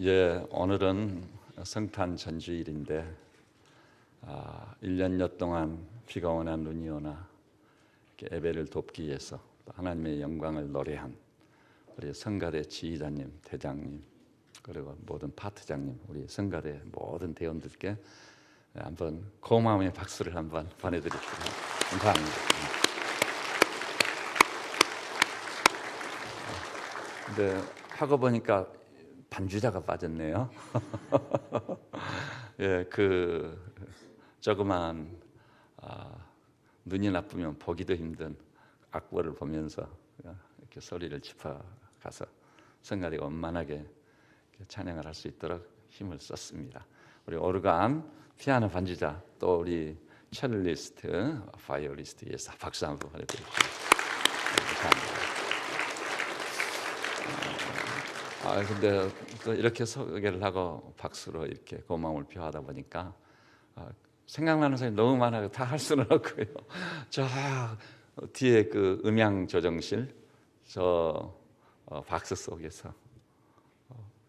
오늘은 성탄 전주일인데 1년여 동안 비가 오나 눈이 오나 이렇게 예배를 돕기 위해서 하나님의 영광을 노래한 우리 성가대 지휘자님, 대장님, 그리고 모든 파트장님, 우리 성가대 모든 대원들께 한번 고마움의 박수를 한번 보내드립니다. 감사합니다. 근데 하고 보니까 반주자가 빠졌네요. 예, 그 조그만 눈이 나쁘면 보기도 힘든 악보를 보면서 이렇게 소리를 짚어가서 성가대가 원만하게 찬양을 할 수 있도록 힘을 썼습니다. 우리 오르간, 피아노 반주자, 또 우리 첼리스트, 바이올리스트에서 박수 한번 보내드립니다. 감사합니다. 근데 또 이렇게 소개를 하고 박수로 이렇게 고마움을 표하다 보니까 생각나는 사람이 너무 많아요. 다 할 수는 없고요. 저 뒤에 그 음향 조정실, 저 박스 속에서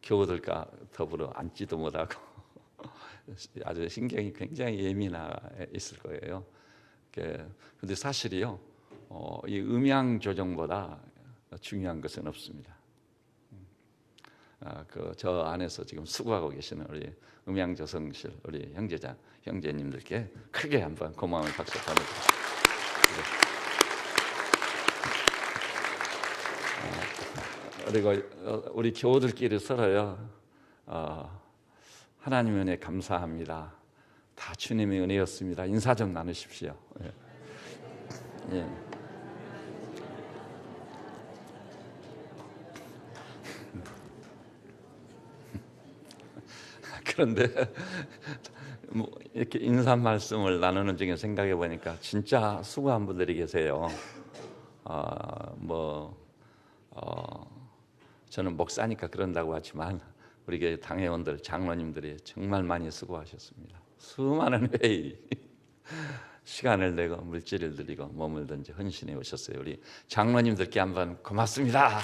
교우들과 더불어 앉지도 못하고 아주 신경이 굉장히 예민해 있을 거예요. 그런데 사실이요, 이 음향 조정보다 중요한 것은 없습니다. 저 안에서 지금 수고하고 계시는 우리 음향조성실 우리 형제님들께 크게 한번 고마움의 박수 보내드립니다. 그리고 우리 교우들끼리 서로요, 하나님의 은혜 감사합니다. 다 주님의 은혜였습니다. 인사 좀 나누십시오. 예. 예. 그런데 이렇게 인사 말씀을 나누는 중에 생각해 보니까 진짜 수고한 분들이 계세요. 저는 목사니까 그런다고 하지만 우리 교회 당회원들, 장로님들이 정말 많이 수고하셨습니다. 수많은 회의, 시간을 내고 물질을 들이고 몸을 던져 헌신해 오셨어요. 우리 장로님들께 한번 고맙습니다.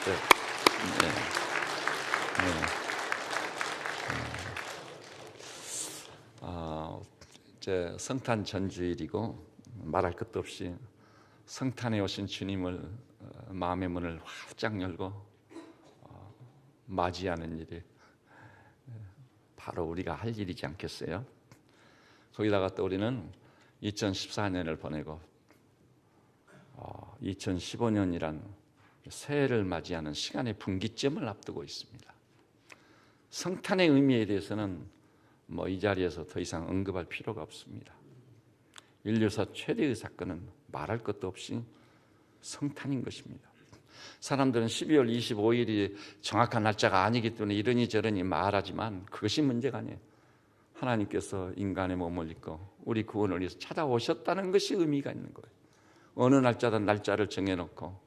네. 이제 성탄 전주일이고 말할 것도 없이 성탄에 오신 주님을 마음의 문을 활짝 열고 맞이하는 일이 바로 우리가 할 일이지 않겠어요? 거기다가 또 우리는 2014년을 보내고 2015년이란 새해를 맞이하는 시간의 분기점을 앞두고 있습니다. 성탄의 의미에 대해서는 이 자리에서 더 이상 언급할 필요가 없습니다. 인류사 최대의 사건은 말할 것도 없이 성탄인 것입니다. 사람들은 12월 25일이 정확한 날짜가 아니기 때문에 이러니 저러니 말하지만 그것이 문제가 아니에요. 하나님께서 인간의 몸을 입고 우리 구원을 위해서 찾아오셨다는 것이 의미가 있는 거예요. 어느 날짜든 날짜를 정해놓고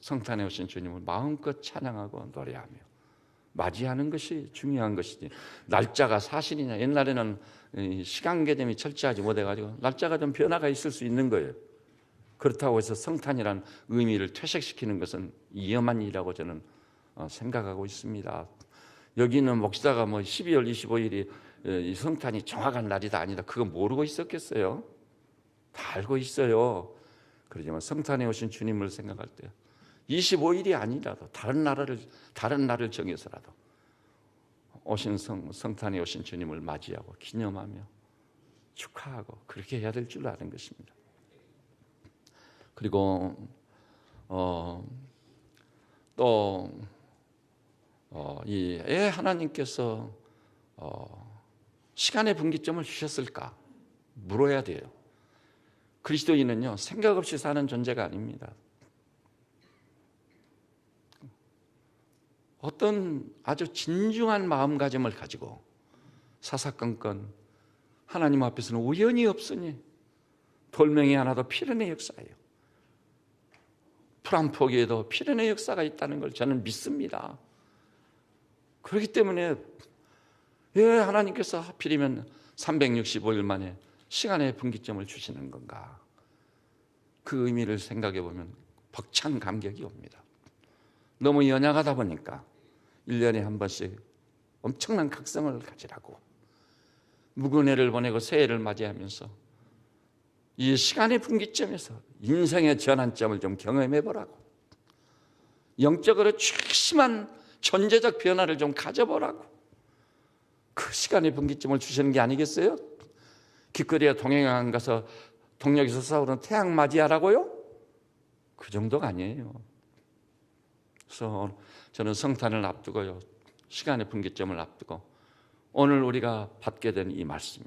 성탄에 오신 주님을 마음껏 찬양하고 노래하며 맞이하는 것이 중요한 것이지, 날짜가 사실이냐. 옛날에는 시간 개념이 철저하지 못해가지고 날짜가 좀 변화가 있을 수 있는 거예요. 그렇다고 해서 성탄이란 의미를 퇴색시키는 것은 위험한 일이라고 저는 생각하고 있습니다. 여기는 목사가 12월 25일이 성탄이 정확한 날이다 아니다 그거 모르고 있었겠어요? 다 알고 있어요. 그러지만 성탄에 오신 주님을 생각할 때 25일이 아니라도 다른 날을 정해서라도 오신 성탄에 오신 주님을 맞이하고 기념하며 축하하고 그렇게 해야 될 줄 아는 것입니다. 그리고 또 왜 하나님께서 시간의 분기점을 주셨을까 물어야 돼요. 그리스도인은요, 생각 없이 사는 존재가 아닙니다. 어떤 아주 진중한 마음가짐을 가지고 사사건건 하나님 앞에서는 우연이 없으니 돌멩이 하나도 필연의 역사예요. 풀 한 포기에도 필연의 역사가 있다는 걸 저는 믿습니다. 그렇기 때문에 왜 하나님께서 하필이면 365일 만에 시간의 분기점을 주시는 건가, 그 의미를 생각해 보면 벅찬 감격이 옵니다. 너무 연약하다 보니까 1년에 한 번씩 엄청난 각성을 가지라고, 묵은해를 보내고 새해를 맞이하면서 이 시간의 분기점에서 인생의 전환점을 좀 경험해 보라고, 영적으로 최심한 존재적 변화를 좀 가져보라고, 그 시간의 분기점을 주시는 게 아니겠어요? 길거리에 동행안 가서 동력에서 싸우는 태양 맞이하라고요? 그 정도가 아니에요. 그래서 저는 성탄을 앞두고요, 시간의 분기점을 앞두고 오늘 우리가 받게 된 이 말씀이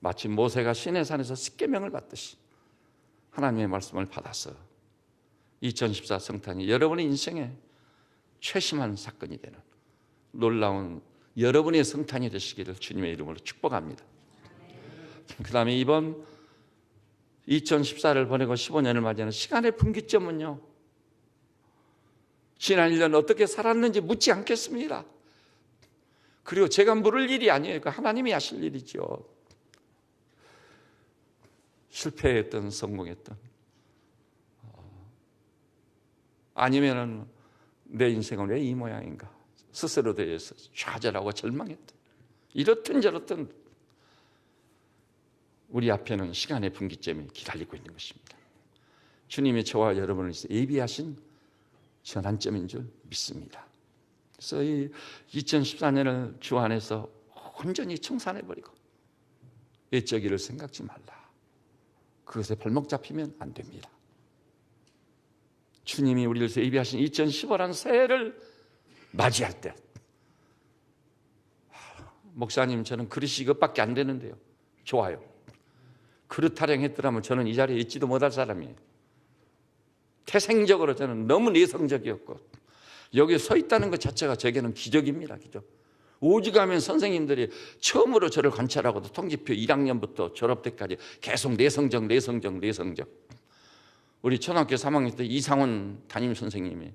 마치 모세가 시내산에서 십계명을 받듯이 하나님의 말씀을 받아서 2014 성탄이 여러분의 인생에 최심한 사건이 되는 놀라운 여러분의 성탄이 되시기를 주님의 이름으로 축복합니다. 그 다음에 이번 2014를 보내고 15년을 맞이하는 시간의 분기점은요, 지난 1년 어떻게 살았는지 묻지 않겠습니다. 그리고 제가 물을 일이 아니에요. 그 하나님이 하실 일이죠. 실패했던 성공했던, 아니면은 내 인생은 왜 이 모양인가 스스로 대해서 좌절하고 절망했던, 이렇든 저렇든 우리 앞에는 시간의 분기점이 기다리고 있는 것입니다. 주님이 저와 여러분을 위해서 예비하신 전환점인 줄 믿습니다. 그래서 이 2014년을 주 안에서 온전히 청산해버리고 옛적 일을 생각지 말라. 그것에 발목 잡히면 안 됩니다. 주님이 우리를 위해서 예비하신 2015년 새해를 맞이할 때, 목사님 저는 그릇이 이것밖에 안 되는데요. 좋아요. 그릇 타령했더라면 저는 이 자리에 있지도 못할 사람이에요. 태생적으로 저는 너무 내성적이었고 여기 서 있다는 것 자체가 제게는 기적입니다. 기적. 오직하면 선생님들이 처음으로 저를 관찰하고도 통지표 1학년부터 졸업 때까지 계속 내성적. 우리 초등학교 3학년 때 이상원 담임 선생님이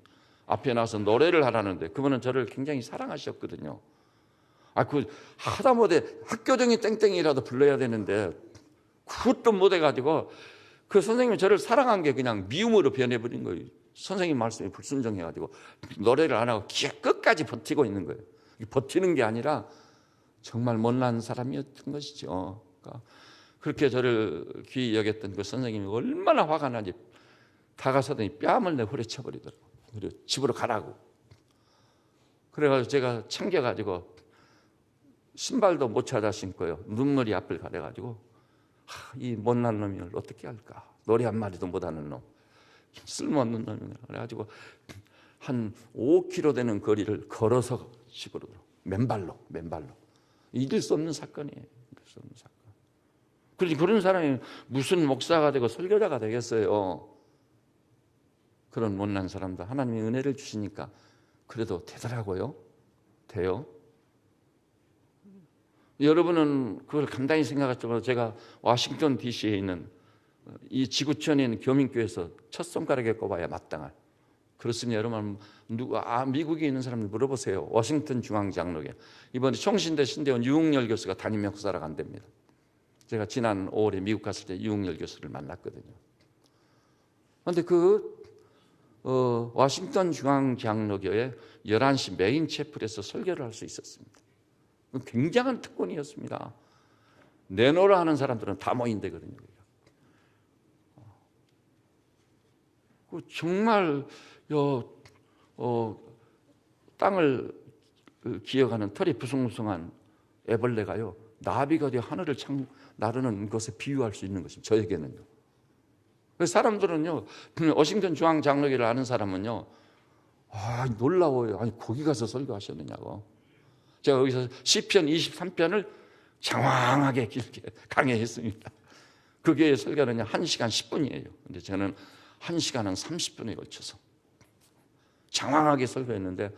앞에 나와서 노래를 하라는데 그분은 저를 굉장히 사랑하셨거든요. 그 하다못해 학교정이 땡땡이라도 불러야 되는데 그것도 못해가지고 그 선생님이 저를 사랑한 게 그냥 미움으로 변해버린 거예요. 선생님 말씀에 불순종해가지고 노래를 안 하고 끝까지 버티고 있는 거예요. 버티는 게 아니라 정말 못난 사람이었던 것이죠. 그러니까 그렇게 저를 귀히 여겼던 그 선생님이 얼마나 화가 나지 다가서더니 뺨을 내 후려쳐버리더라고요. 그리고 집으로 가라고. 그래가지고 제가 챙겨가지고 신발도 못 찾아 신고요. 눈물이 앞을 가려가지고 이 못난 놈을 어떻게 할까. 노래 한 마디도 못하는 놈. 쓸모없는 놈이네. 그래가지고 한 5km 되는 거리를 걸어서 집으로 맨발로 잊을 수 없는 사건이에요. 잊을 수 없는 사건. 그러니 그런 사람이 무슨 목사가 되고 설교자가 되겠어요. 그런 못난 사람도 하나님이 은혜를 주시니까 그래도 되더라고요. 돼요. 여러분은 그걸 간단히 생각하지만 제가 워싱턴 DC에 있는 이 지구촌에 있는 교민교회에서 첫 손가락에 꼽아야 마땅할. 그렇습니다. 여러분 미국에 있는 사람들 물어보세요. 워싱턴 중앙장로교 이번에 총신대 신대원 유흥열 교수가 담임 목사라고 한답니다. 제가 지난 5월에 미국 갔을 때 유흥열 교수를 만났거든요. 그런데 워싱턴 중앙장로교회 11시 메인 채플에서 설교를 할 수 있었습니다. 굉장한 특권이었습니다. 내노라 하는 사람들은 다 모인대거든요. 정말 땅을 기어가는 털이 부숭부숭한 애벌레가요, 나비가 되어 하늘을 나르는 것에 비유할 수 있는 것입니다. 저에게는요. 사람들은요, 워싱턴 중앙장로교를 아는 사람은요, 놀라워요. 아니 거기 가서 설교하셨느냐고. 제가 여기서 시편 23편을 장황하게 길게 강의했습니다. 그게 설교는 1시간 10분이에요. 근데 저는 1시간은 30분에 걸쳐서 장황하게 설교했는데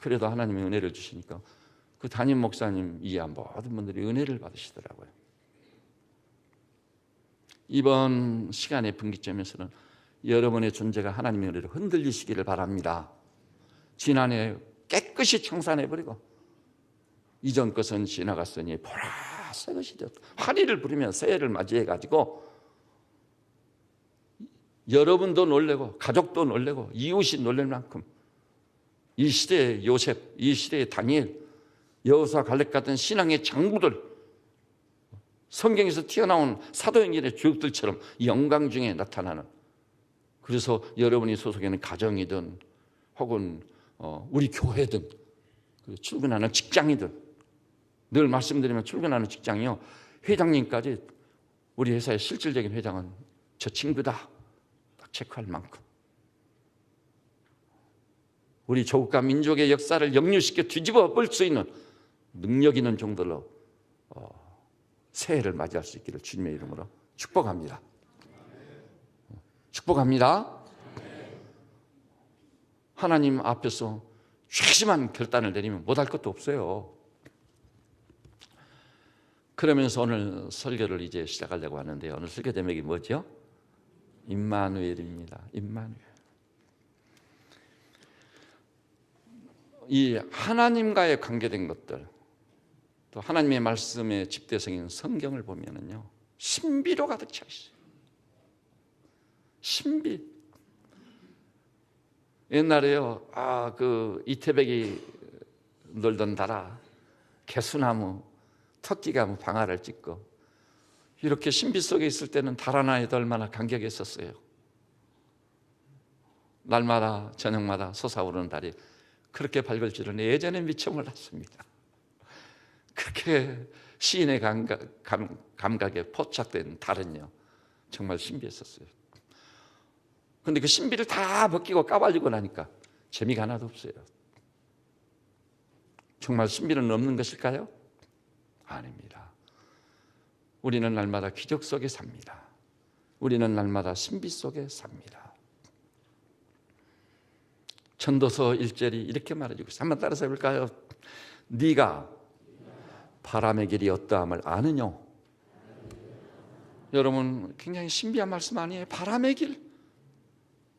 그래도 하나님의 은혜를 주시니까 그 담임 목사님 이하 모든 분들이 은혜를 받으시더라고요. 이번 시간의 분기점에서는 여러분의 존재가 하나님의 은혜로 흔들리시기를 바랍니다. 지난해 깨끗이 청산해버리고 이전 것은 지나갔으니 보라 새 것이 되었다. 환희를 부리며 새해를 맞이해가지고 여러분도 놀래고 가족도 놀래고 이웃이 놀랄 만큼 이 시대의 요셉, 이 시대의 다니엘, 여호수아, 갈렙 같은 신앙의 장부들, 성경에서 튀어나온 사도행전의 주역들처럼 영광 중에 나타나는, 그래서 여러분이 소속해 있는 가정이든 혹은 우리 교회든 출근하는 직장이든, 늘 말씀드리면 출근하는 직장이요, 회장님까지 우리 회사의 실질적인 회장은 저 친구다 딱 체크할 만큼 우리 조국과 민족의 역사를 역류시켜 뒤집어 볼 수 있는 능력 있는 정도로 새해를 맞이할 수 있기를 주님의 이름으로 축복합니다. 축복합니다. 하나님 앞에서 괘씸한 결단을 내리면 못할 것도 없어요. 그러면서 오늘 설교를 이제 시작하려고 하는데요. 오늘 설교 제목이 뭐죠? 임마누엘입니다. 임마누엘. 이 하나님과의 관계된 것들, 또 하나님의 말씀의 집대성인 성경을 보면은요, 신비로 가득 차 있어요. 신비. 옛날에요, 그 이태백이 놀던 다라, 개수나무, 토끼가 방아를 찢고, 이렇게 신비 속에 있을 때는 달 하나에도 얼마나 감격이 있었어요. 날마다 저녁마다 솟아오르는 달이 그렇게 밝을 줄은 예전에 미처 몰랐습니다. 그렇게 시인의 감각에 포착된 달은요, 정말 신비했었어요. 그런데 그 신비를 다 벗기고 까발리고 나니까 재미가 하나도 없어요. 정말 신비는 없는 것일까요? 아닙니다. 우리는 날마다 기적 속에 삽니다. 우리는 날마다 신비 속에 삽니다. 전도서 1절이 이렇게 말해주고 있어요. 한번 따라서 해볼까요? 네가 바람의 길이 어떠함을 아느냐? 여러분, 굉장히 신비한 말씀 아니에요? 바람의 길.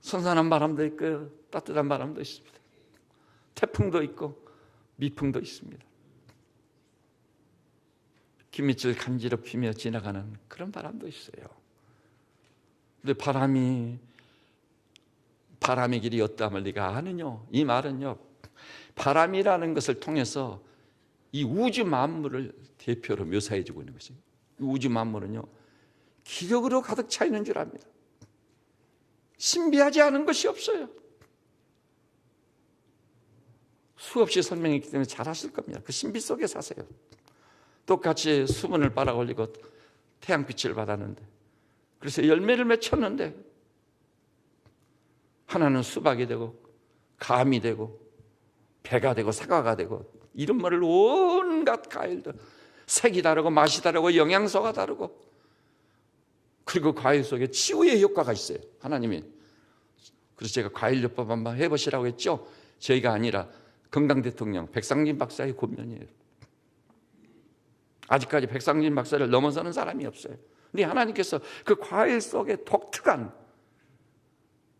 선선한 바람도 있고 따뜻한 바람도 있습니다. 태풍도 있고 미풍도 있습니다. 김밑을 간지럽히며 지나가는 그런 바람도 있어요. 근데 바람의 길이 어떠함을 네가 아느냐? 이 말은요, 바람이라는 것을 통해서 이 우주 만물을 대표로 묘사해 주고 있는 것이에요. 이 우주 만물은요, 기적으로 가득 차 있는 줄 압니다. 신비하지 않은 것이 없어요. 수없이 설명했기 때문에 잘 아실 겁니다. 그 신비 속에 사세요. 똑같이 수분을 빨아 올리고 태양빛을 받았는데, 그래서 열매를 맺혔는데, 하나는 수박이 되고 감이 되고 배가 되고 사과가 되고, 이름 모를 온갖 과일들, 색이 다르고 맛이 다르고 영양소가 다르고, 그리고 과일 속에 치유의 효과가 있어요. 하나님이. 그래서 제가 과일요법 한번 해보시라고 했죠. 저희가 아니라 건강대통령 백상진 박사의 권면이에요. 아직까지 백상진 박사를 넘어서는 사람이 없어요. 근데 하나님께서 그 과일 속에 독특한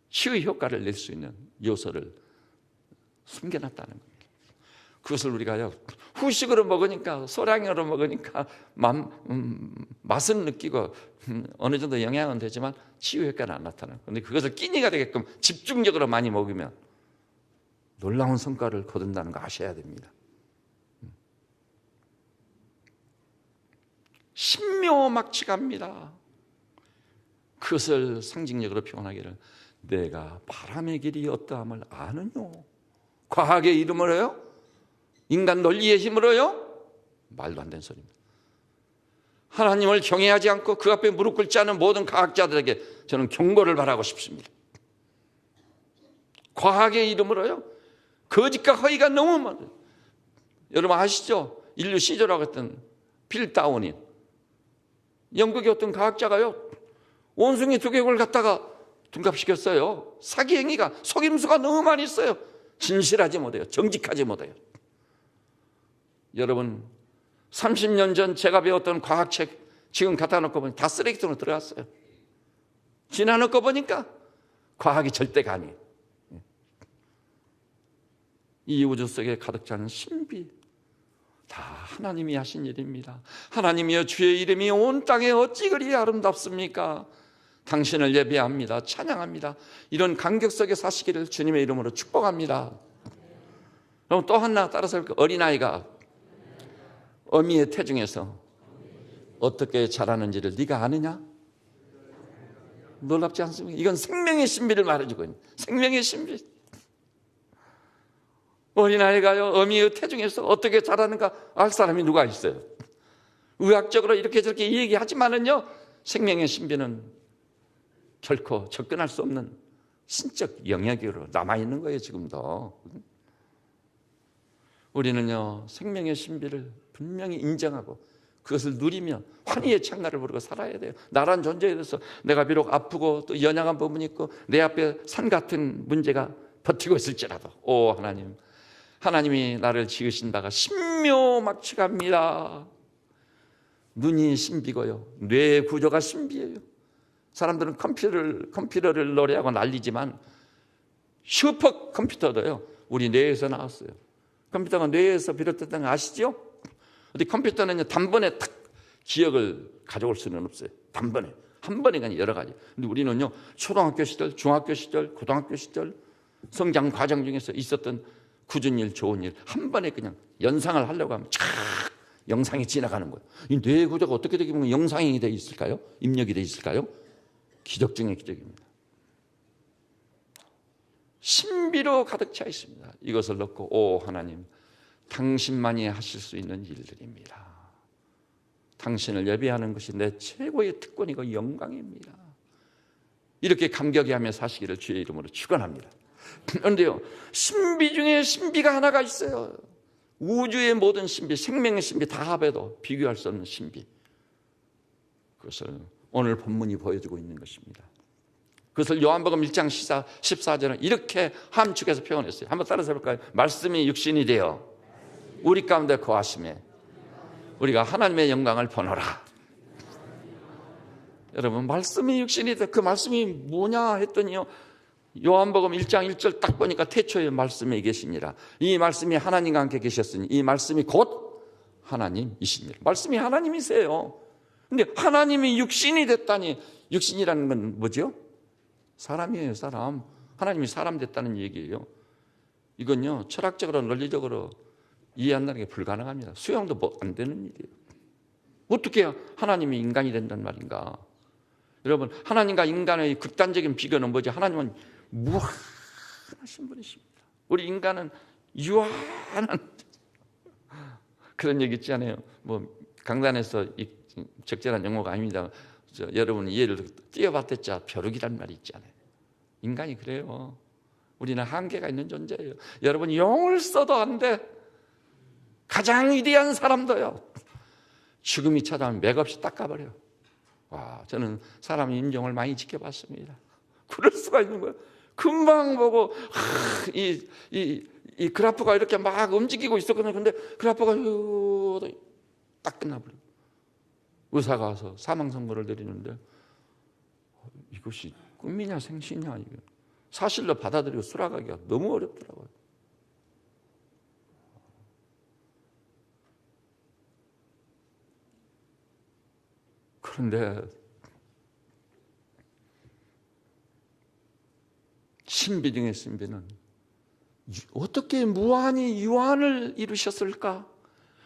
치유의 효과를 낼 수 있는 요소를 숨겨놨다는 겁니다. 그것을 우리가요, 후식으로 먹으니까, 소량으로 먹으니까 맛은 느끼고 어느 정도 영향은 되지만 치유 효과는 안 나타나요. 그런데 그것을 끼니가 되게끔 집중적으로 많이 먹으면 놀라운 성과를 거둔다는 거 아셔야 됩니다. 신묘막측합니다. 그것을 상징적으로 표현하기를, 내가 바람의 길이 어떠함을 아느냐? 과학의 이름으로요? 인간 논리의 힘으로요? 말도 안 되는 소리입니다. 하나님을 경외하지 않고 그 앞에 무릎 꿇지 않은 모든 과학자들에게 저는 경고를 바라고 싶습니다. 과학의 이름으로요? 거짓과 허위가 너무 많아요. 여러분 아시죠? 인류 시조라고 했던 빌 다운이, 영국의 어떤 과학자가요, 원숭이 2개국을 갖다가 둔갑시켰어요. 사기 행위가, 속임수가 너무 많이 있어요. 진실하지 못해요. 정직하지 못해요. 여러분, 30년 전 제가 배웠던 과학책 지금 갖다 놓고 보니 다 쓰레기통으로 들어갔어요. 지나놓고 보니까 과학이 절대가 아니에요. 이 우주 속에 가득 차는 신비, 다 하나님이 하신 일입니다. 하나님이여, 주의 이름이 온 땅에 어찌 그리 아름답습니까? 당신을 예배합니다. 찬양합니다. 이런 감격 속에 사시기를 주님의 이름으로 축복합니다. 그럼 또 하나 따라서 볼까요? 어린아이가 어미의 태중에서 어떻게 자라는지를 네가 아느냐? 놀랍지 않습니까? 이건 생명의 신비를 말해주고 있는 생명의 신비. 어린아이가요 어미의 태중에서 어떻게 자라는가 알 사람이 누가 있어요? 의학적으로 이렇게 저렇게 얘기하지만은요 생명의 신비는 결코 접근할 수 없는 신적 영역으로 남아있는 거예요. 지금도 우리는요 생명의 신비를 분명히 인정하고 그것을 누리며 환희의 창가를 부르고 살아야 돼요. 나란 존재에 대해서 내가 비록 아프고 또 연약한 부분이 있고 내 앞에 산 같은 문제가 버티고 있을지라도 오 하나님, 하나님이 나를 지으신 바가 신묘막측합니다. 눈이 신비고요 뇌의 구조가 신비해요. 사람들은 컴퓨터를 노래하고 난리지만 슈퍼컴퓨터도요 우리 뇌에서 나왔어요. 컴퓨터가 뇌에서 비롯됐다는 거 아시죠? 근데 컴퓨터는 단번에 탁 기억을 가져올 수는 없어요. 단번에 한 번에 그냥 여러 가지. 근데 우리는요 초등학교 시절, 중학교 시절, 고등학교 시절 성장 과정 중에서 있었던 굳은 일, 좋은 일 한 번에 그냥 연상을 하려고 하면 촥 영상이 지나가는 거예요. 이 뇌의 구조가 어떻게 되게 보면 영상이 돼 있을까요? 입력이 돼 있을까요? 기적 중의 기적입니다. 신비로 가득 차 있습니다. 이것을 넣고 오 하나님, 당신만이 하실 수 있는 일들입니다. 당신을 예배하는 것이 내 최고의 특권이고 영광입니다. 이렇게 감격해하며 사시기를 주의 이름으로 축원합니다. 그런데요 신비 중에 신비가 하나가 있어요. 우주의 모든 신비, 생명의 신비 다 합해도 비교할 수 없는 신비. 그것을 오늘 본문이 보여주고 있는 것입니다. 그것을 요한복음 1장 14절은 이렇게 함축해서 표현했어요. 한번 따라서 해볼까요? 말씀이 육신이 되어 우리 가운데 거하심에 우리가 하나님의 영광을 보노라. 여러분 말씀이 육신이 되어 그 말씀이 뭐냐 했더니요 요한복음 1장 1절 딱 보니까 태초에 말씀에 계십니다. 이 말씀이 하나님과 함께 계셨으니 이 말씀이 곧 하나님이십니다. 말씀이 하나님이세요. 근데 하나님이 육신이 됐다니, 육신이라는 건 뭐죠? 사람이에요, 사람. 하나님이 사람 됐다는 얘기예요. 이건요 철학적으로 논리적으로 이해한다는 게 불가능합니다. 수용도 뭐 안 되는 일이에요. 어떻게 하나님이 인간이 된단 말인가? 여러분 하나님과 인간의 극단적인 비교는 뭐죠? 하나님은 무한하신 분이십니다. 우리 인간은 유한한 그런 얘기 있잖아요. 뭐 강단에서 적절한 용어가 아닙니다. 여러분 이해를 띄어봤댔자 벼룩이란 말이 있잖아요. 인간이 그래요. 우리는 한계가 있는 존재예요. 여러분 용을 써도 안 돼. 가장 위대한 사람도요 죽음이 찾아오면 맥없이 닦아버려요. 와, 저는 사람 인종을 많이 지켜봤습니다. 그럴 수가 있는 거예요. 금방 보고 이 그래프가 이렇게 막 움직이고 있었거든요. 근데 그래프가 딱 끝나버려요. 의사가 와서 사망 선고를 내리는데 이것이 꿈이냐 생시냐 이게 사실로 받아들이고 수락하기가 너무 어렵더라고요. 그런데 신비 중의 신비는 어떻게 무한히 유한을 이루셨을까?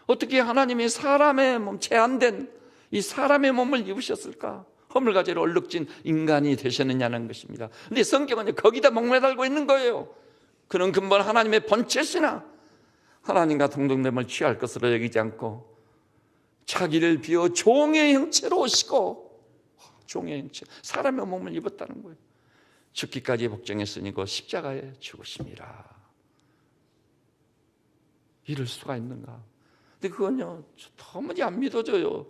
어떻게 하나님이 사람의 몸, 제한된 이 사람의 몸을 입으셨을까? 허물가지로 얼룩진 인간이 되셨느냐는 것입니다. 그런데 성경은 거기다 목매달고 있는 거예요. 그는 근본 하나님의 본체시나 하나님과 동등됨을 취할 것으로 여기지 않고 자기를 비워 종의 형체로 오시고, 종의 형체, 사람의 몸을 입었다는 거예요. 죽기까지 복종했으니 그 십자가에 죽으심이라. 이럴 수가 있는가? 근데 그건요 도무지 안 믿어져요.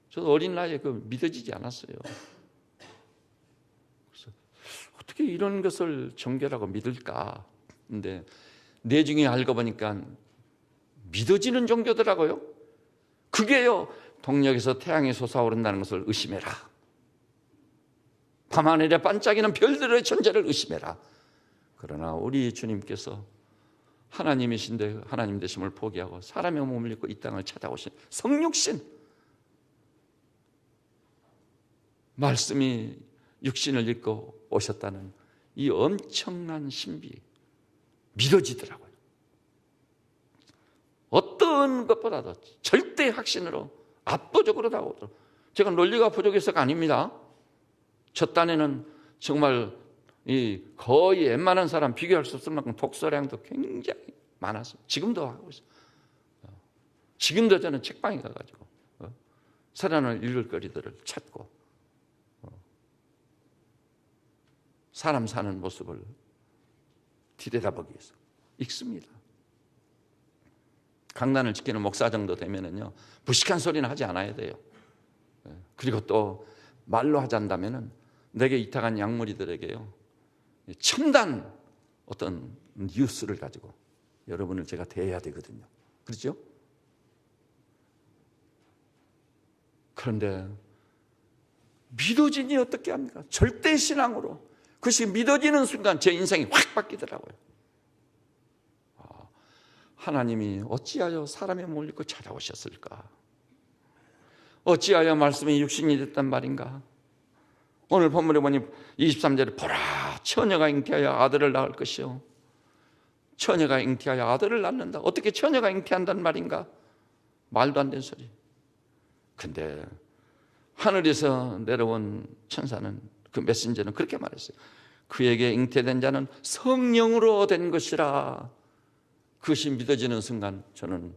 저도 어린 나이에 그 믿어지지 않았어요. 그래서 어떻게 이런 것을 정결하고 믿을까? 근데 내중에 알고 보니까 믿어지는 종교더라고요. 그게요 동력에서 태양이 솟아오른다는 것을 의심해라. 밤하늘에 반짝이는 별들의 존재를 의심해라. 그러나 우리 주님께서 하나님이신데 하나님 되심을 포기하고 사람의 몸을 입고 이 땅을 찾아오신 성육신, 말씀이 육신을 입고 오셨다는 이 엄청난 신비 믿어지더라고요. 어떤 것보다도 절대 확신으로 압도적으로 다가오도록. 제가 논리가 부족해서가 아닙니다. 첫 단에는 정말 거의 웬만한 사람 비교할 수 없을 만큼 독서량도 굉장히 많았어요. 지금도 하고 있어요. 지금도 저는 책방에 가가지고 서론을 읽을 거리들을 찾고 사람 사는 모습을 들여다보기 위해서 읽습니다. 강단을 지키는 목사 정도 되면은요, 무식한 소리는 하지 않아야 돼요. 그리고 또 말로 하자면은 내게 이탁한 양무리들에게요, 첨단 어떤 뉴스를 가지고 여러분을 제가 대해야 되거든요. 그렇죠? 그런데 믿어지니 어떻게 합니까? 절대 신앙으로 그것이 믿어지는 순간 제 인생이 확 바뀌더라고요. 하나님이 어찌하여 사람의 몸을 입고 찾아오셨을까? 어찌하여 말씀이 육신이 됐단 말인가? 오늘 본문에 보니 23절에 보라, 처녀가 잉태하여 아들을 낳을 것이요, 처녀가 잉태하여 아들을 낳는다. 어떻게 처녀가 잉태한단 말인가? 말도 안 되는 소리. 근데 하늘에서 내려온 천사는, 그 메신저는 그렇게 말했어요. 그에게 잉태된 자는 성령으로 된 것이라. 그것이 믿어지는 순간 저는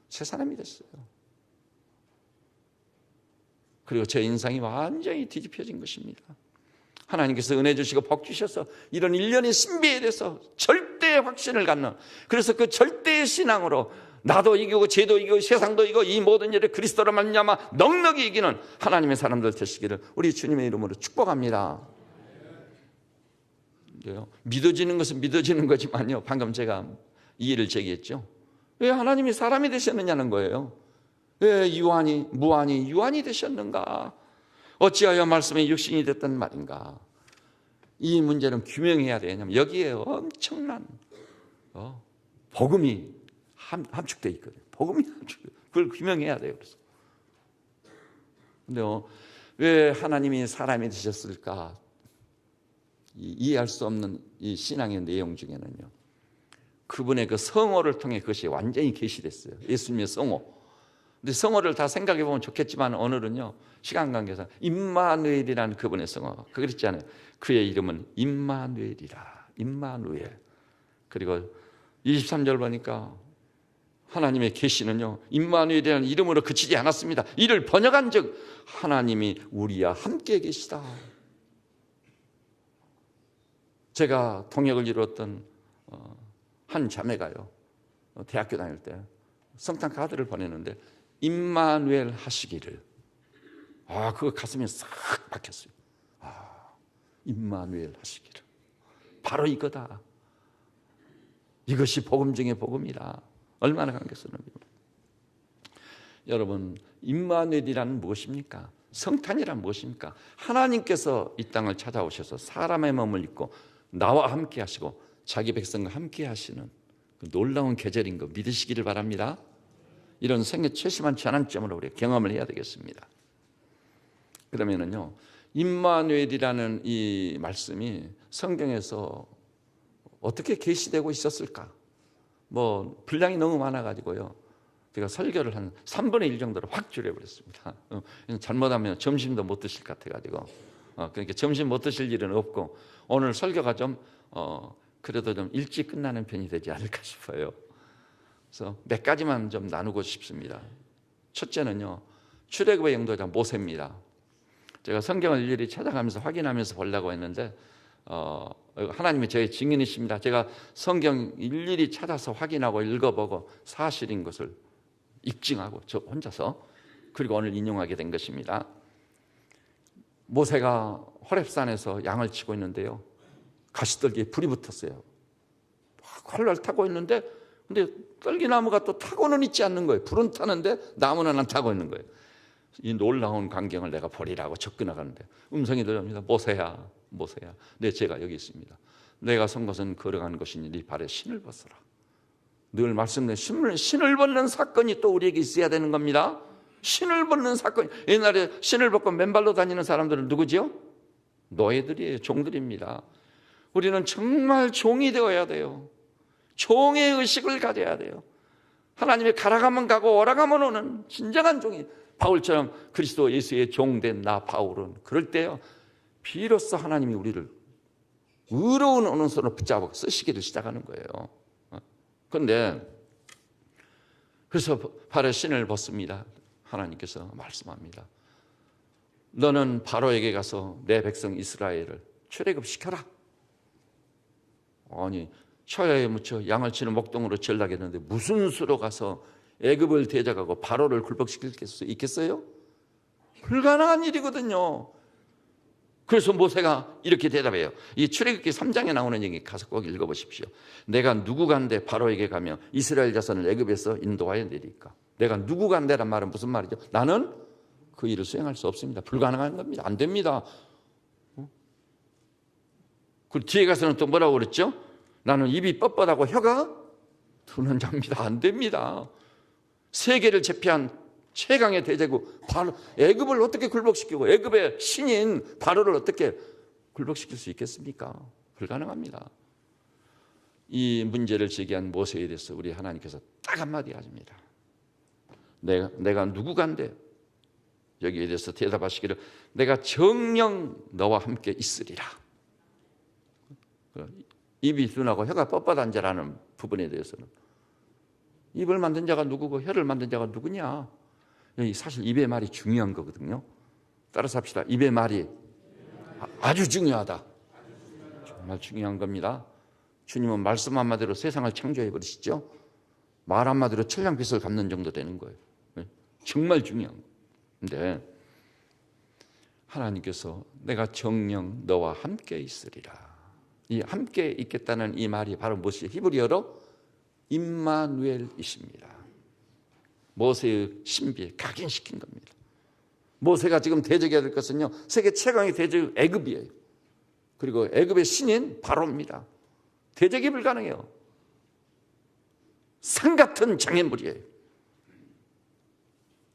새 사람이 됐어요. 그리고 제 인상이 완전히 뒤집혀진 것입니다. 하나님께서 은혜 주시고 복 주셔서 이런 일련의 신비에 대해서 절대 확신을 갖는, 그래서 그 절대의 신앙으로 나도 이기고 죄도 이기고 세상도 이기고 이 모든 일을 그리스도로 말미암아 넉넉히 이기는 하나님의 사람들 되시기를 우리 주님의 이름으로 축복합니다. 믿어지는 것은 믿어지는 거지만요, 방금 제가 이해를 제기했죠. 왜 하나님이 사람이 되셨느냐는 거예요. 왜 무한히 유한이 되셨는가? 어찌하여 말씀이 육신이 됐단 말인가? 이 문제는 규명해야 되냐면 여기에 엄청난 복음이 함축되어 있거든요. 복음이 함축되어, 그걸 규명해야 돼요. 그래서. 근데 왜 하나님이 사람이 되셨을까? 이해할 수 없는 이 신앙의 내용 중에는요, 그분의 그 성호를 통해 그것이 완전히 계시됐어요. 예수님의 성호. 근데 성호를 다 생각해 보면 좋겠지만 오늘은요, 시간 관계상 임마누엘이라는 그분의 성호, 그랬잖아요. 그의 이름은 임마누엘이라. 임마누엘. 그리고 23절 보니까 하나님의 계시는요, 임마누엘이라는 이름으로 그치지 않았습니다. 이를 번역한 즉 하나님이 우리와 함께 계시다. 제가 동역을 이루었던 한 자매가요, 대학교 다닐 때 성탄 카드를 보내는데 임마누엘 하시기를, 그거 가슴에 싹 박혔어요. 임마누엘 하시기를, 바로 이거다. 이것이 복음 중에 복음이라. 얼마나 감격스럽습니까? 여러분, 임마누엘이란 무엇입니까? 성탄이란 무엇입니까? 하나님께서 이 땅을 찾아오셔서 사람의 몸을 입고 나와 함께 하시고 자기 백성과 함께 하시는 그 놀라운 계절인 거 믿으시기를 바랍니다. 이런 생애 최심한 전환점으로 우리가 경험을 해야 되겠습니다. 그러면은요, 임마누엘이라는 이 말씀이 성경에서 어떻게 계시되고 있었을까? 분량이 너무 많아가지고요, 제가 설교를 한 3분의 1 정도로 확 줄여버렸습니다. 잘못하면 점심도 못 드실 것 같아가지고, 그러니까 점심 못 드실 일은 없고, 오늘 설교가 좀 그래도 좀 일찍 끝나는 편이 되지 않을까 싶어요. 그래서 몇 가지만 좀 나누고 싶습니다. 첫째는요, 출애굽의 영도자 모세입니다. 제가 성경을 일일이 찾아가면서 확인하면서 보려고 했는데 하나님이 저의 증인이십니다. 제가 성경 일일이 찾아서 확인하고 읽어보고 사실인 것을 입증하고 저 혼자서, 그리고 오늘 인용하게 된 것입니다. 모세가 호렙산에서 양을 치고 있는데요, 가시떨기에 불이 붙었어요. 활활 타고 있는데, 근데 떨기나무가 또 타고는 있지 않는 거예요. 불은 타는데 나무는 안 타고 있는 거예요. 이 놀라운 광경을 내가 보리라고 접근하가는데 음성이 들립니다. 모세야, 모세야, 내 죄가 여기 있습니다. 내가 선 것은 걸어간 것이니 네 발에 신을 벗어라. 늘 말씀드린 신을 벗는 사건이 또 우리에게 있어야 되는 겁니다. 신을 벗는 사건. 옛날에 신을 벗고 맨발로 다니는 사람들은 누구지요? 노예들이에요. 종들입니다. 우리는 정말 종이 되어야 돼요. 종의 의식을 가져야 돼요. 하나님의 가라가면 가고 오라가면 오는 진정한 종이 바울처럼 그리스도 예수의 종된 나 바울은 그럴 때요 비로소 하나님이 우리를 의로운 오른손으로 붙잡아 쓰시기를 시작하는 거예요. 그런데 그래서 바로 신을 벗습니다. 하나님께서 말씀합니다. 너는 바로에게 가서 내 백성 이스라엘을 출애굽시켜라. 아니 혀에 묻혀 양을 치는 목동으로 전락했는데 무슨 수로 가서 애굽을 대적하고 바로를 굴복시킬 수 있겠어요? 불가능한 일이거든요. 그래서 모세가 이렇게 대답해요. 이 출애굽기 3장에 나오는 얘기 가서 꼭 읽어보십시오. 내가 누구간데 바로에게 가며 이스라엘 자손을 애굽에서 인도하여 내리까. 내가 누구간데란 말은 무슨 말이죠? 나는 그 일을 수행할 수 없습니다. 불가능한 겁니다. 안 됩니다. 그리고 뒤에 가서는 또 뭐라고 그랬죠? 나는 입이 뻣뻣하고 혀가 두는 자입니다. 안 됩니다. 세계를 제패한 최강의 대제국 바로 애굽을 어떻게 굴복시키고 애굽의 신인 바로를 어떻게 굴복시킬 수 있겠습니까? 불가능합니다. 이 문제를 제기한 모세에 대해서 우리 하나님께서 딱 한마디 하십니다. 내가 누구간데 여기에 대해서 대답하시기를 내가 정녕 너와 함께 있으리라. 입이 둔하고 혀가 뻣뻣한 자라는 부분에 대해서는 입을 만든 자가 누구고 혀를 만든 자가 누구냐? 사실 입의 말이 중요한 거거든요. 따라서 합시다. 입의 말이 아주 중요하다. 정말 중요한 겁니다. 주님은 말씀 한마디로 세상을 창조해 버리시죠. 말 한마디로 천냥빚을 갚는 정도 되는 거예요. 정말 중요한 거예요. 근데 하나님께서 내가 정녕 너와 함께 있으리라. 이 함께 있겠다는 이 말이 바로 무엇이 히브리어로 임마누엘이십니다. 모세의 신비에 각인시킨 겁니다. 모세가 지금 대적해야 될 것은요 세계 최강의 대적 애굽이에요. 그리고 애굽의 신인 바로입니다. 대적이 불가능해요. 산 같은 장애물이에요.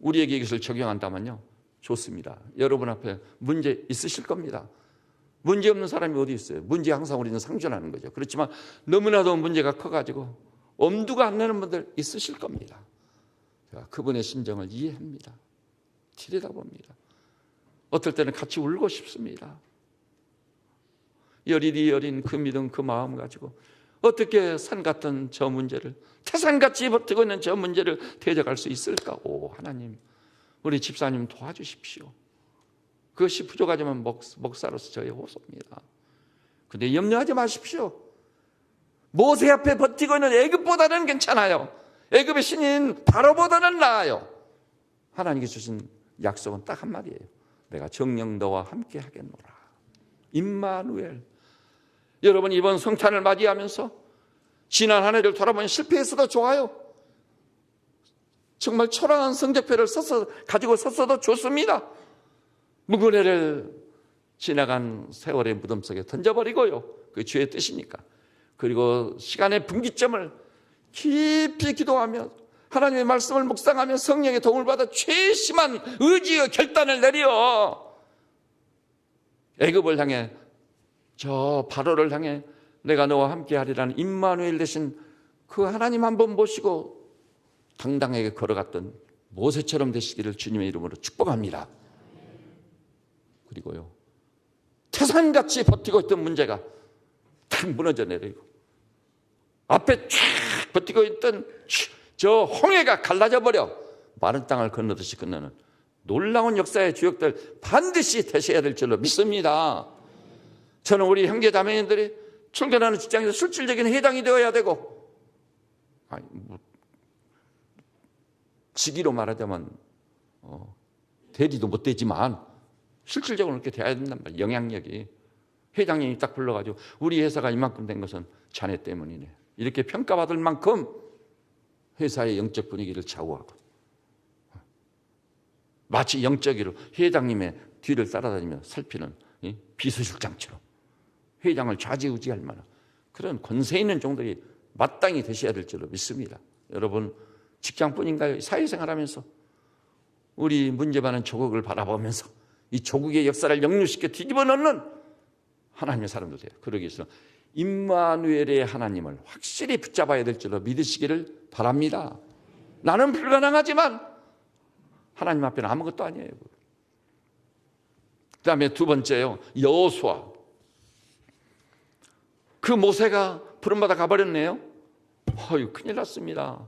우리에게 이것을 적용한다면요 좋습니다. 여러분 앞에 문제 있으실 겁니다. 문제 없는 사람이 어디 있어요? 문제 항상 우리는 상존하는 거죠. 그렇지만 너무나도 문제가 커가지고 엄두가 안 나는 분들 있으실 겁니다. 제가 그분의 심정을 이해합니다. 들여다봅니다. 어떨 때는 같이 울고 싶습니다. 여리디 여린 그 믿음 그 마음 가지고 어떻게 산 같은 저 문제를 태산같이 버티고 있는 저 문제를 대적할 수 있을까? 오 하나님 우리 집사님 도와주십시오. 그것이 부족하지만 목사로서 저의 호소입니다. 그런데 염려하지 마십시오. 모세 앞에 버티고 있는 애굽보다는 괜찮아요. 애굽의 신인 바로보다는 나아요. 하나님께서 주신 약속은 딱 한마디예요. 내가 정녕 너와 함께 하겠노라. 임마누엘. 여러분 이번 성탄을 맞이하면서 지난 한 해를 돌아보면 실패했어도 좋아요. 정말 초라한 성적표를 가지고 섰어도 좋습니다. 묵은 해를 지나간 세월의 무덤 속에 던져버리고요. 그 주의 뜻이니까. 그리고 시간의 분기점을 깊이 기도하며 하나님의 말씀을 묵상하며 성령의 도움을 받아 최심한 의지와 결단을 내려 애굽을 향해 저 바로를 향해 내가 너와 함께 하리라는 임마누엘 되신 그 하나님 한 번 모시고 당당하게 걸어갔던 모세처럼 되시기를 주님의 이름으로 축복합니다. 그리고요 태산같이 버티고 있던 문제가 탁 무너져 내리고 앞에 쫙 버티고 있던 저 홍해가 갈라져 버려 마른 땅을 건너듯이 건너는 놀라운 역사의 주역들 반드시 되셔야 될 줄로 믿습니다. 저는 우리 형제 자매님들이 출근하는 직장에서 실질적인 해당이 되어야 되고 직위로 말하자면 대리도 못 되지만 실질적으로 그렇게 돼야 된단 말이에요. 영향력이. 회장님이 딱 불러가지고 우리 회사가 이만큼 된 것은 자네 때문이네. 이렇게 평가받을 만큼 회사의 영적 분위기를 좌우하고 마치 영적으로 회장님의 뒤를 따라다니며 살피는 비서실장처럼 회장을 좌지우지할 만한 그런 권세 있는 종들이 마땅히 되셔야 될 줄로 믿습니다. 여러분 직장뿐인가요? 사회생활하면서 우리 문제 많은 조국을 바라보면서 이 조국의 역사를 역류시켜 뒤집어 놓는 하나님의 사람들 돼요. 그러기 위해서 임마누엘의 하나님을 확실히 붙잡아야 될 줄로 믿으시기를 바랍니다. 나는 불가능하지만 하나님 앞에는 아무것도 아니에요. 그 다음에 두 번째요, 여호수아. 그 모세가 푸른바다 가버렸네요. 어휴, 큰일 났습니다.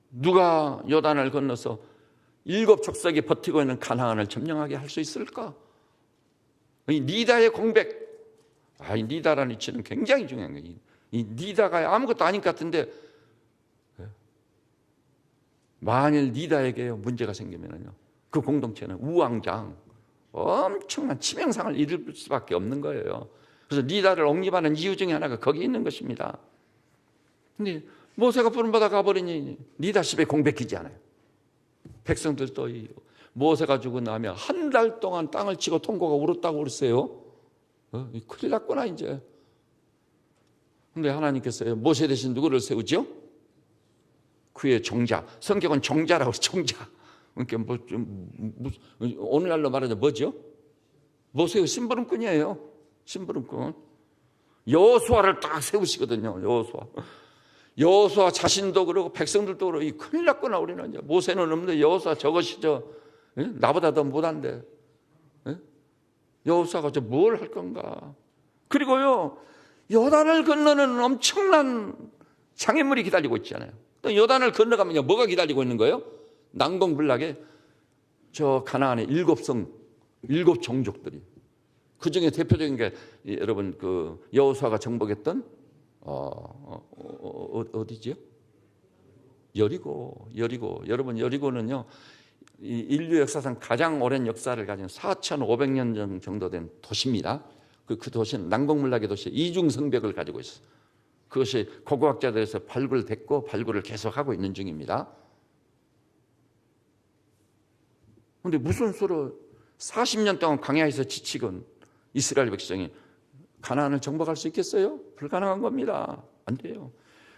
누가 요단을 건너서 7 족속이 버티고 있는 가나안을 점령하게 할 수 있을까? 이 니다의 공백. 이 니다라는 위치는 굉장히 중요한 거예요. 이 니다가 아무것도 아닌 것 같은데, 만일 니다에게 문제가 생기면요, 그 공동체는 우왕좌왕 엄청난 치명상을 입을 수밖에 없는 거예요. 그래서 니다를 옹립하는 이유 중에 하나가 거기 있는 것입니다. 근데 모세가 푸른바다 가버리니 니다십에 공백이지 않아요. 백성들도 모세가 죽고 나면 한 달 동안 땅을 치고 통고가 울었다고 그랬어요. 큰일 났구나 이제. 근데 하나님께서 모세 대신 누구를 세우죠? 그의 종자. 성경은 종자라고 해서 종자. 그러니까 오늘날로 말하자면 뭐죠? 모세의 심부름꾼이에요. 심부름꾼. 여호수아를 딱 세우시거든요. 여호수아 자신도 그러고 백성들도 그러고 큰일 났구나 우리는. 이제 모세는 없는데 여호수아 저것이 나보다 더 못한데 여호수아가 뭘 할 건가. 그리고요, 요단을 건너는 엄청난 장애물이 기다리고 있잖아요. 또 요단을 건너가면 뭐가 기다리고 있는 거예요? 난공불락에 저 가나안의 7성, 7 종족들이. 그 중에 대표적인 게 여러분 그 여호수아가 정복했던 어디지요? 여리고. 여러분 여리고는요, 인류 역사상 가장 오랜 역사를 가진 4,500년 정도 된 도시입니다. 그 도시는 난공불락의 도시 이중성벽을 가지고 있어요. 그것이 고고학자들에서 발굴됐고 발굴을 계속하고 있는 중입니다. 그런데 무슨 수로 40년 동안 광야에서 지치건 이스라엘 백성이 가나안을 정복할 수 있겠어요? 불가능한 겁니다. 안 돼요.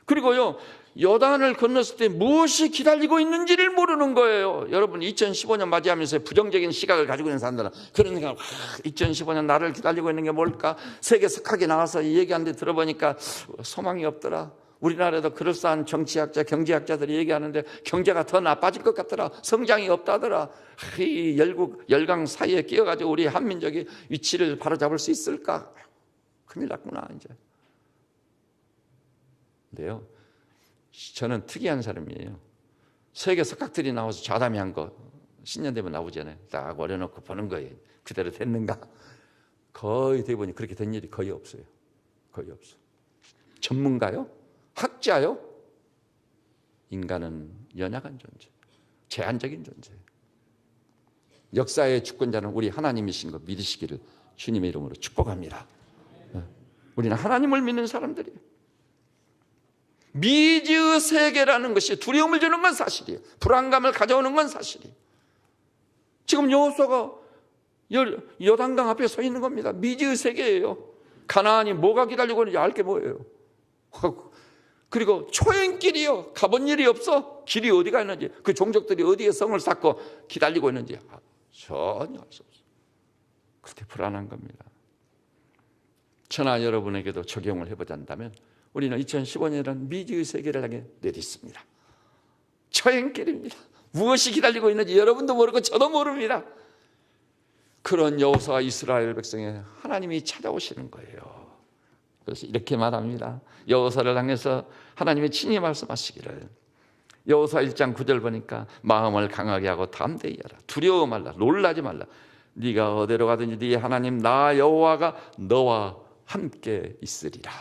그리고요, 요단을 건넜을 때 무엇이 기다리고 있는지를 모르는 거예요. 여러분 2015년 맞이하면서 부정적인 시각을 가지고 있는 사람들은 그런 생각, 2015년 나를 기다리고 있는 게 뭘까? 세계 석학이 나와서 이 얘기하는데 들어보니까 소망이 없더라. 우리나라에도 그럴싸한 정치학자, 경제학자들이 얘기하는데 경제가 더 나빠질 것 같더라. 성장이 없다더라. 이 열강 사이에 끼어가지고 우리 한민족이 위치를 바로잡을 수 있을까? 큰일 났구나 이제. 근데요, 저는 특이한 사람이에요. 세계 석학들이 나와서 좌담이한 거 신년 되면 나오잖아요. 딱 올려놓고 보는 거예요. 그대로 됐는가? 거의 대부분이 그렇게 된 일이 거의 없어요. 거의 없어. 전문가요? 학자요? 인간은 연약한 존재, 제한적인 존재. 역사의 주권자는 우리 하나님이신 거 믿으시기를 주님의 이름으로 축복합니다. 우리는 하나님을 믿는 사람들이에요. 미지의 세계라는 것이 두려움을 주는 건 사실이에요. 불안감을 가져오는 건 사실이에요. 지금 여호수아가 요단강 앞에 서 있는 겁니다. 미지의 세계예요. 가나안이 뭐가 기다리고 있는지 알 게 뭐예요. 그리고 초행길이요. 가본 일이 없어. 길이 어디가 있는지, 그 종족들이 어디에 성을 쌓고 기다리고 있는지 전혀 알 수 없어요. 그때 불안한 겁니다. 저나 여러분에게도 적용을 해보자면 우리는 2015년이라는 미지의 세계를 향해 내딛습니다. 초행길입니다. 무엇이 기다리고 있는지 여러분도 모르고 저도 모릅니다. 그런 여호수아 이스라엘 백성에 하나님이 찾아오시는 거예요. 그래서 이렇게 말합니다. 여호수아를 향해서 하나님이 친히 말씀하시기를, 여호수아 1장 9절 보니까 마음을 강하게 하고 담대히 하라. 두려워 말라. 놀라지 말라. 네가 어디로 가든지 네 하나님 나 여호와가 너와 함께 있으리라.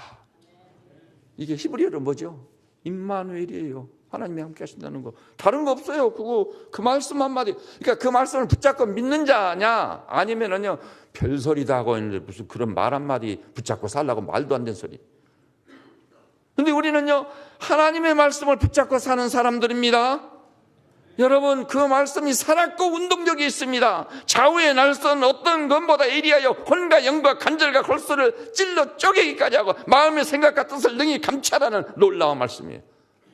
이게 히브리어로 뭐죠? 임마누엘이에요. 하나님이 함께 하신다는 거. 다른 거 없어요. 그 말씀 한마디. 그러니까 그 말씀을 붙잡고 믿는 자냐, 아니면은요, 별소리도 하고 있는데 무슨 그런 말 한마디 붙잡고 살라고 말도 안 되는 소리. 근데 우리는요, 하나님의 말씀을 붙잡고 사는 사람들입니다. 여러분, 그 말씀이 살았고 운동력이 있습니다. 좌우의 날선 어떤 것보다 예리하여 혼과 영과 간절과 골수를 찔러 쪼개기까지 하고 마음의 생각과 뜻을 능히 감찰하는 놀라운 말씀이에요.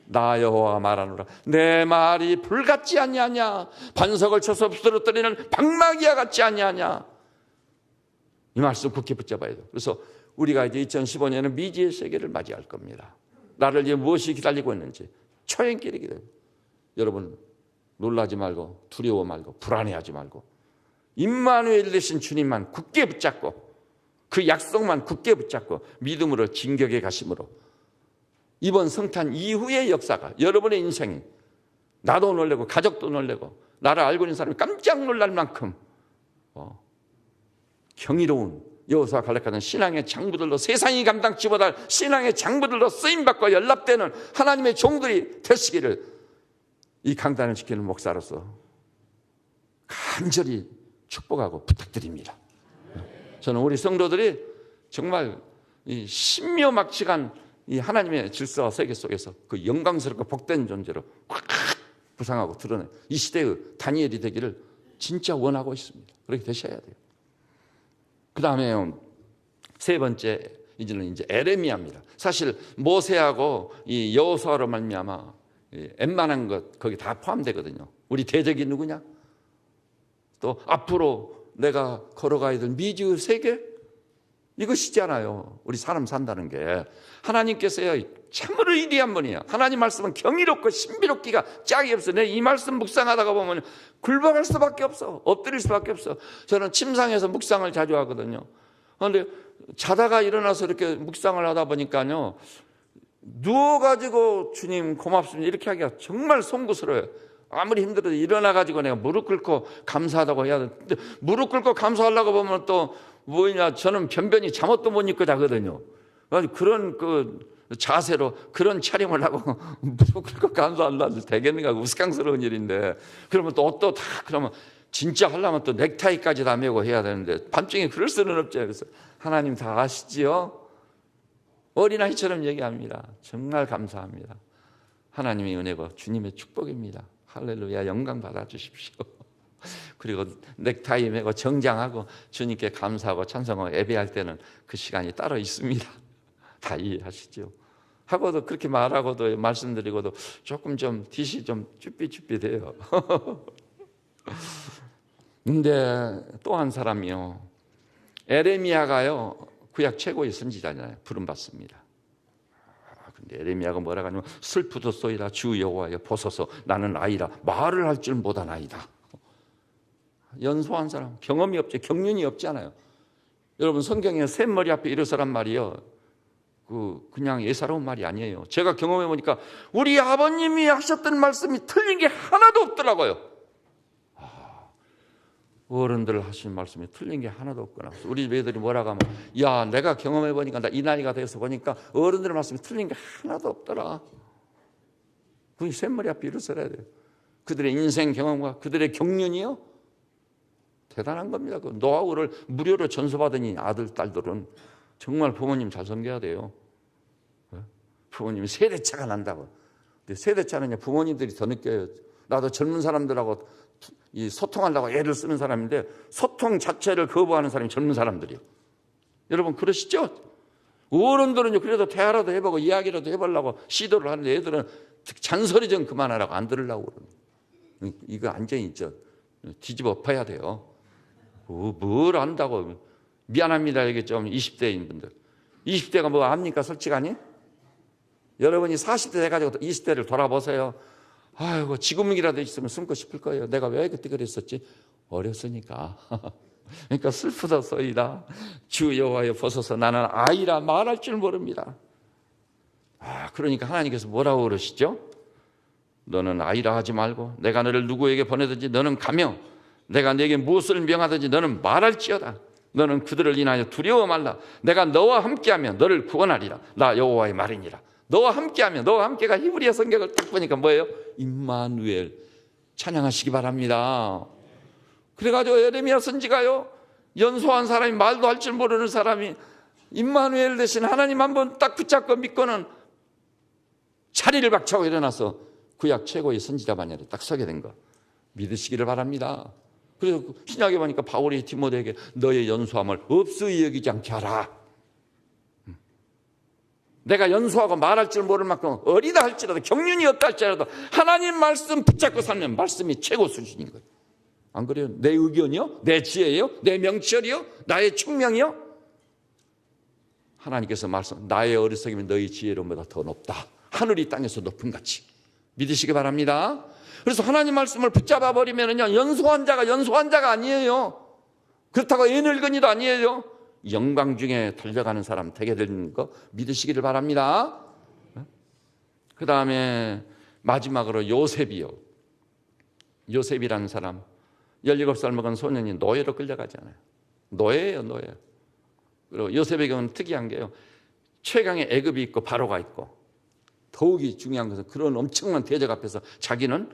나 여호와가 말하노라. 내 말이 불 같지 아니하냐, 반석을 쳐서 부스러뜨리는 방마기와 같지 아니하냐. 이 말씀 굳게 붙잡아야 돼요. 그래서 우리가 이제 2015년에는 미지의 세계를 맞이할 겁니다. 나를 이제 무엇이 기다리고 있는지, 초행길이 기다려. 여러분 놀라지 말고 두려워 말고 불안해하지 말고 임마누엘 되신 주님만 굳게 붙잡고 그 약속만 굳게 붙잡고 믿음으로 진격해 가심으로 이번 성탄 이후의 역사가 여러분의 인생이 나도 놀래고 가족도 놀래고 나를 알고 있는 사람이 깜짝 놀랄 만큼 경이로운 여호수아 갈렙과는 신앙의 장부들로 세상이 감당치 못할 신앙의 장부들로 쓰임받고 연락되는 하나님의 종들이 되시기를 이 강단을 지키는 목사로서 간절히 축복하고 부탁드립니다. 저는 우리 성도들이 정말 이 신묘막측한 이 하나님의 질서와 세계 속에서 그 영광스럽고 복된 존재로 확 부상하고 드러내 이 시대의 다니엘이 되기를 진짜 원하고 있습니다. 그렇게 되셔야 돼요. 그 다음에 세 번째 이제는 이제 에레미야입니다. 사실 모세하고 이 여호수아로 말미암아 웬만한 것 거기 다 포함되거든요. 우리 대적이 누구냐? 또 앞으로 내가 걸어가야 될 미지의 세계? 이것이잖아요. 우리 사람 산다는 게. 하나님께서요 참으로 위대한 분이야. 하나님 말씀은 경이롭고 신비롭기가 짝이 없어. 내 이 말씀 묵상하다가 보면 굴복할 수밖에 없어. 엎드릴 수밖에 없어. 저는 침상에서 묵상을 자주 하거든요. 그런데 자다가 일어나서 이렇게 묵상을 하다 보니까요 누워가지고 주님 고맙습니다 이렇게 하기가 정말 송구스러워요. 아무리 힘들어도 일어나가지고 내가 무릎 꿇고 감사하다고 해야 되는데 무릎 꿇고 감사하려고 보면 또 뭐냐 저는 변변히 잠옷도 못 입고 자거든요. 그런 그 자세로 그런 촬영을 하고 무릎 꿇고 감사하려고 되겠는가 우스꽝스러운 일인데 그러면 또 옷도 다 그러면 진짜 하려면 또 넥타이까지 다 메고 해야 되는데 밤중에 그럴 수는 없죠. 그래서 하나님 다 아시지요? 어린아이처럼 얘기합니다. 정말 감사합니다. 하나님의 은혜고 주님의 축복입니다. 할렐루야 영광 받아주십시오. 그리고 넥타이 메고 정장하고 주님께 감사하고 찬송하고 예배할 때는 그 시간이 따로 있습니다. 다 이해하시죠? 하고도 그렇게 말하고도 말씀드리고도 조금 좀 뒷이 좀 쭈삣쭈삣해요. 근데 또 한 사람이요 에레미야가요 구약 최고의 선지자잖아요. 부름받습니다. 근데 에레미야가 뭐라고 하냐면 슬프도소이다 주 여호와여 보소서 나는 아이라 말을 할 줄 못하나이다. 연소한 사람 경험이 없지 경륜이 없잖아요. 여러분 성경에 샘머리 앞에 일어서란 말이요 그냥 예사로운 말이 아니에요. 제가 경험해 보니까 우리 아버님이 하셨던 말씀이 틀린 게 하나도 없더라고요. 어른들 하신 말씀이 틀린 게 하나도 없구나. 우리 애들이 뭐라고 하면 야 내가 경험해 보니까 나 이 나이가 돼서 보니까 어른들의 말씀이 틀린 게 하나도 없더라. 그게 샘머리 앞에 일어서야 돼요. 그들의 인생 경험과 그들의 경륜이요 대단한 겁니다. 그 노하우를 무료로 전수받은 아들 딸들은 정말 부모님 잘 섬겨야 돼요. 부모님이 세대차가 난다고. 근데 세대차는 부모님들이 더 느껴요. 나도 젊은 사람들하고 이 소통하려고 애를 쓰는 사람인데 소통 자체를 거부하는 사람이 젊은 사람들이에요. 여러분 그러시죠? 어른들은요 그래도 대화라도 해보고 이야기라도 해보려고 시도를 하는데 애들은 잔소리 좀 그만하라고 안 들으려고 그러는. 이거 완전히 있죠. 뒤집어 엎어야 돼요. 뭘 안다고. 미안합니다. 이게 좀 20대인 분들. 20대가 뭐 압니까? 솔직하니? 여러분이 40대 돼가지고 20대를 돌아보세요. 아이고 지금이라도 있으면 숨고 싶을 거예요. 내가 왜 그때 그랬었지? 어렸으니까. 그러니까 슬프도소이다 주 여호와여 보소서 나는 아이라 말할 줄 모릅니다. 그러니까 하나님께서 뭐라고 그러시죠? 너는 아이라 하지 말고 내가 너를 누구에게 보내든지 너는 가며 내가 네게 무엇을 명하든지 너는 말할지어다. 너는 그들을 인하여 두려워 말라. 내가 너와 함께하면 너를 구원하리라. 나 여호와의 말이니라. 너와 함께하면 너와 함께가 히브리어 성경을 딱 보니까 뭐예요? 임마누엘 찬양하시기 바랍니다. 그래가지고 에레미야 선지가요 연소한 사람이 말도 할 줄 모르는 사람이 임마누엘 대신 하나님 한번 딱 붙잡고 믿고는 자리를 박차고 일어나서 구약 최고의 선지자 반열에 딱 서게 된 거 믿으시기를 바랍니다. 그래서 신약에 보니까 바울이 디모데에게 너의 연소함을 없으이 여기지 않게 하라. 내가 연소하고 말할 줄 모를 만큼 어리다 할지라도 경륜이 없다 할지라도 하나님 말씀 붙잡고 살면 말씀이 최고 수준인 거예요. 안 그래요? 내 의견이요? 내 지혜요? 내 명철이요? 나의 총명이요? 하나님께서 말씀 나의 어리석임이 너희 지혜로보다 더 높다. 하늘이 땅에서 높은 같이. 믿으시기 바랍니다. 그래서 하나님 말씀을 붙잡아 버리면은요, 연소한 자가 아니에요. 그렇다고 애늙은이도 아니에요. 영광 중에 달려가는 사람 되게 되는 거 믿으시기를 바랍니다. 그 다음에 마지막으로 요셉이요. 요셉이라는 사람, 17살 먹은 소년이 노예로 끌려가잖아요. 노예예요, 노예. 그리고 요셉의 경우는 특이한 게요, 최강의 애굽이 있고 바로가 있고, 더욱이 중요한 것은 그런 엄청난 대적 앞에서 자기는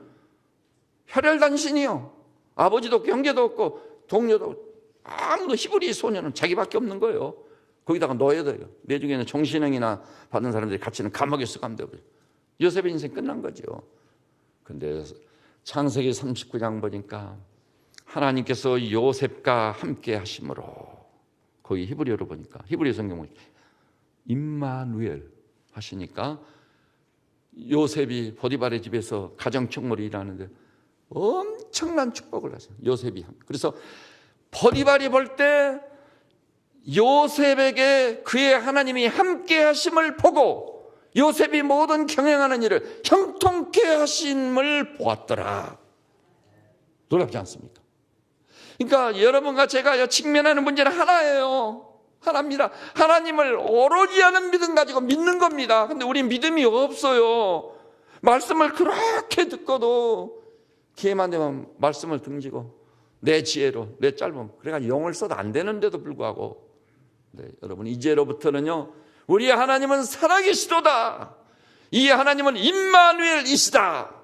혈혈단신이요. 아버지도 없고 형제도 없고 동료도 없고 아무도, 히브리 소년은 자기밖에 없는 거예요. 거기다가 노예들이요. 내중에는 종신형이나 받은 사람들이 같이는 감옥에 수감되어 버려요. 요셉의 인생 끝난 거죠. 근데 창세기 39장 보니까 하나님께서 요셉과 함께 하심으로, 거기 히브리어로 보니까, 히브리 성경 보니까 임마누엘 하시니까 요셉이 보디발의 집에서 가정총무를 일하는데 엄청난 축복을 하세요. 요셉이. 그래서 보디발이 볼 때 요셉에게 그의 하나님이 함께 하심을 보고 요셉이 모든 경영하는 일을 형통케 하심을 보았더라. 놀랍지 않습니까? 그러니까 여러분과 제가 직면하는 문제는 하나예요. 하나입니다. 하나님을 오로지 하는 믿음 가지고 믿는 겁니다. 근데 우리 믿음이 없어요. 말씀을 그렇게 듣고도 기회만 되면 말씀을 등지고 내 지혜로, 내 짧음, 그래가 용을 써도 안 되는데도 불구하고, 네, 여러분 이제로부터는요, 우리 하나님은 살아계시도다. 이 하나님은 임마누엘이시다.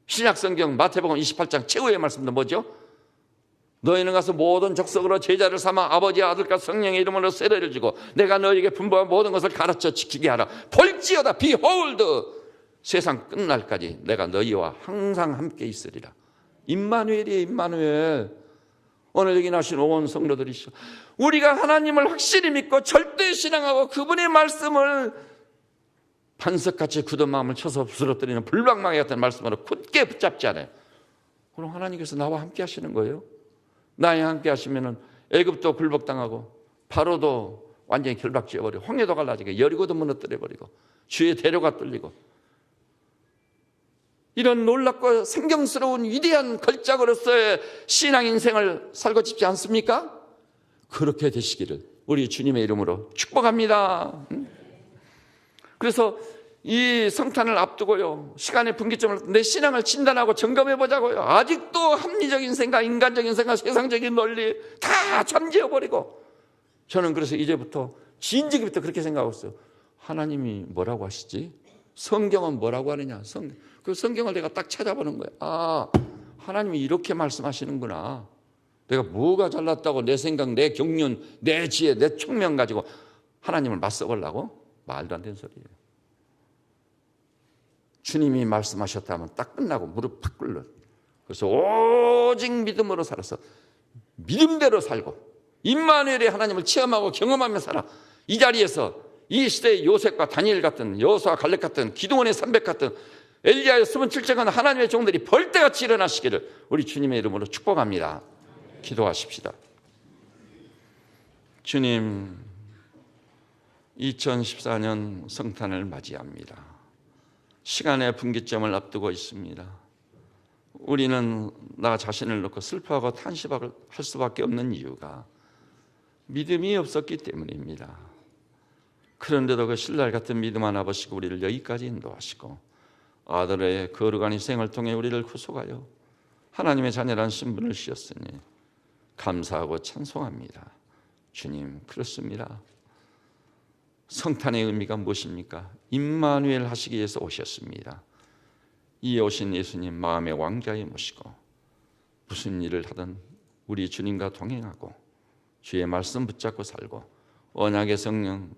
신약성경 마태복음 28장 최후의 말씀도 뭐죠? 너희는 가서 모든 족속으로 제자를 삼아 아버지, 아들과 성령의 이름으로 세례를 주고 내가 너희에게 분부한 모든 것을 가르쳐 지키게 하라. 볼지어다, behold, 세상 끝날까지 내가 너희와 항상 함께 있으리라. 임마누엘이에요, 임마누엘. 오늘 여기 나신 온 성도들이시죠. 우리가 하나님을 확실히 믿고 절대 신앙하고 그분의 말씀을 반석같이 굳은 마음을 쳐서 부스러뜨리는 불방망이 같은 말씀으로 굳게 붙잡지 않아요. 그럼 하나님께서 나와 함께 하시는 거예요. 나와 함께 하시면은 애굽도 굴복당하고 바로도 완전히 결박지어버리고 홍해도 갈라지고 여리고도 무너뜨려버리고 주의 대로가 뚫리고, 이런 놀랍고 생경스러운 위대한 걸작으로서의 신앙 인생을 살고 싶지 않습니까? 그렇게 되시기를 우리 주님의 이름으로 축복합니다. 그래서 이 성탄을 앞두고요, 시간의 분기점을 내 신앙을 진단하고 점검해 보자고요. 아직도 합리적인 생각, 인간적인 생각, 세상적인 논리 다 잠재워버리고, 저는 그래서 이제부터 진지기부터 그렇게 생각하고 있어요. 하나님이 뭐라고 하시지? 성경은 뭐라고 하느냐? 그 성경을 내가 딱 찾아보는 거예요. 아, 하나님이 이렇게 말씀하시는구나. 내가 뭐가 잘났다고 내 생각, 내 경륜, 내 지혜, 내 총명 가지고 하나님을 맞서보려고? 말도 안 되는 소리예요. 주님이 말씀하셨다면 딱 끝나고 무릎 팍 꿇는. 그래서 오직 믿음으로 살아서 믿음대로 살고 임마누엘의 하나님을 체험하고 경험하며 살아. 이 자리에서 이 시대의 요셉과 다니엘 같은, 여호수아 갈렙 같은, 기드온의 300 같은, 엘리야의 27층은 하나님의 종들이 벌떼같이 일어나시기를 우리 주님의 이름으로 축복합니다. 기도하십시다. 주님, 2014년 성탄을 맞이합니다. 시간의 분기점을 앞두고 있습니다. 우리는 나 자신을 놓고 슬퍼하고 탄식할 수밖에 없는 이유가 믿음이 없었기 때문입니다. 그런데도 그 신랄 같은 믿음 하나 버시고 우리를 여기까지 인도하시고 아들의 거룩한 희생을 통해 우리를 구속하여 하나님의 자녀라는 신분을 주셨으니 감사하고 찬송합니다. 주님, 그렇습니다. 성탄의 의미가 무엇입니까? 임마누엘 하시기 위해서 오셨습니다. 이 오신 예수님 마음의 왕좌에 모시고 무슨 일을 하든 우리 주님과 동행하고 주의 말씀 붙잡고 살고 언약의 성령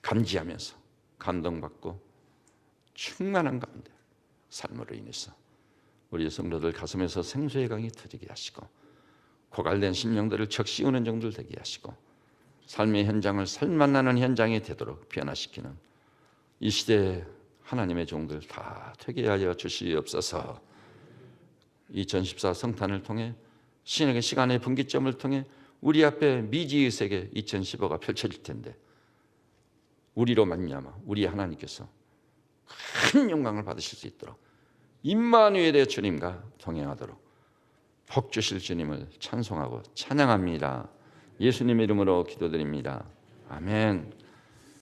감지하면서 감동받고 충만한 가운데 삶으로 인해서 우리 성도들 가슴에서 생수의 강이 터지게 하시고 고갈된 심령들을 적시우는 정도를 되게 하시고 삶의 현장을 살만나는 현장이 되도록 변화시키는 이 시대에 하나님의 종들 다 되게 하여 주시옵소서. 2014 성탄을 통해 신에게 시간의 분기점을 통해 우리 앞에 미지의 세계 2015가 펼쳐질 텐데 우리로 말미암아 우리 하나님께서 큰 영광을 받으실 수 있도록 임마누엘의 주님과 동행하도록 복 주실 주님을 찬송하고 찬양합니다. 예수님의 이름으로 기도드립니다. 아멘.